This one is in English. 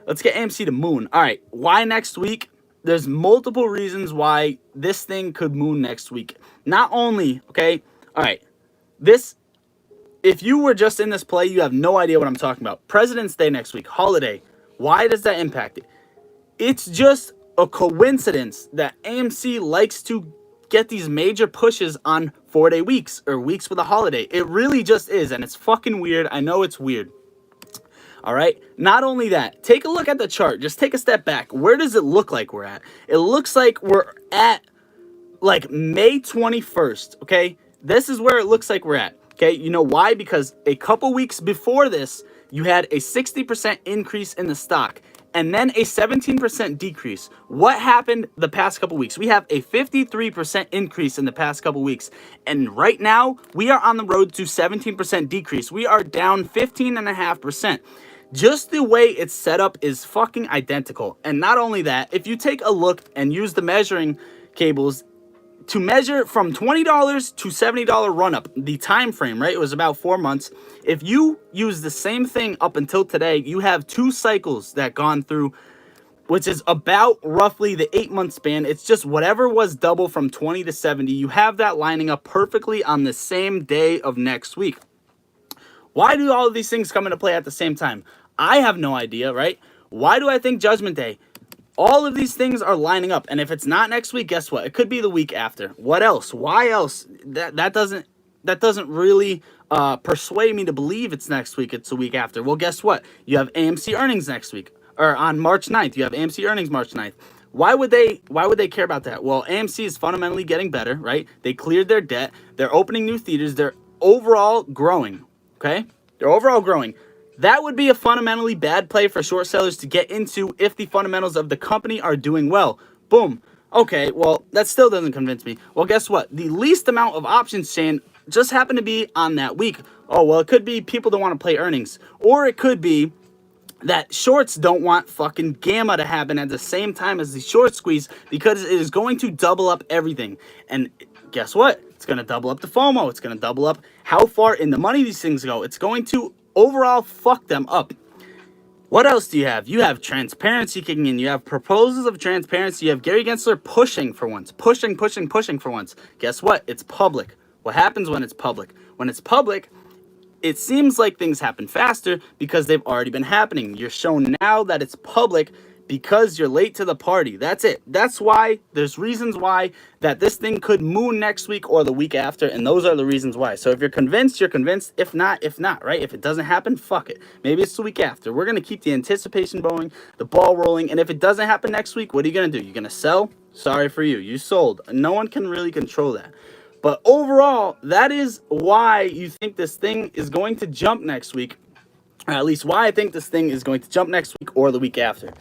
Let's get AMC to moon. All right, why next week? There's multiple reasons why this thing could moon next week. Not only, okay, all right, this, if you were just in this play, you have no idea what I'm talking about. President's Day next week, holiday. Why does that impact it? It's just a coincidence that AMC likes to get these major pushes on 4-day weeks or weeks with a holiday. It really just is, and it's fucking weird. I know it's weird. All right. Not only that, take a look at the chart. Just take a step back. Where does it look like we're at? It looks like we're at like May 21st. Okay. This is where it looks like we're at. Okay. You know why? Because a couple weeks before this, you had a 60% increase in the stock and then a 17% decrease. What happened the past couple weeks? We have a 53% increase in the past couple weeks. And right now, we are on the road to 17% decrease. We are down 15.5%. Just the way it's set up is fucking identical. And not only that, if you take a look and use the measuring cables to measure from $20 to $70 run up, the time frame, right? It was about 4 months. If you use the same thing up until today, you have 2 cycles that gone through, which is about roughly the 8-month span. It's just whatever was double from 20 to 70. You have that lining up perfectly on the same day of next week. Why do all of these things come into play at the same time? I have no idea, right? Why do I think Judgment Day? All of these things are lining up, and if it's not next week, guess what? It could be the week after. What else? Why else? That doesn't really persuade me to believe it's next week. It's the week after. Well, guess what? You have AMC earnings next week, or on March 9th. You have AMC earnings March 9th. Why would they care about that? Well, AMC is fundamentally getting better, right? They cleared their debt. They're opening new theaters. They're overall growing. Okay? They're overall growing. That would be a fundamentally bad play for short sellers to get into if the fundamentals of the company are doing well. Boom. Okay, well, that still doesn't convince me. Well, guess what? The least amount of options chain just happened to be on that week. Oh, well, it could be people don't want to play earnings. Or it could be that shorts don't want fucking gamma to happen at the same time as the short squeeze because it is going to double up everything. And guess what? It's going to double up the FOMO. It's going to double up how far in the money these things go. It's going to overall fuck them up. What else do you have? You have transparency kicking in. You have proposals of transparency. You have Gary Gensler pushing for once. Pushing for once. Guess what? It's public. What happens when it's public? When it's public, it seems like things happen faster because they've already been happening. You're shown now that it's public because you're late to the party. That's it. That's why there's reasons why that this thing could moon next week or the week after, and those are the reasons why. So if you're convinced, you're convinced. If not, right? If it doesn't happen, fuck it. Maybe it's the week after. We're going to keep the anticipation going, the ball rolling, and if it doesn't happen next week, what are you going to do? You're going to sell? Sorry for you. You sold. No one can really control that. But overall, that is why you think this thing is going to jump next week, or at least why I think this thing is going to jump next week or the week after.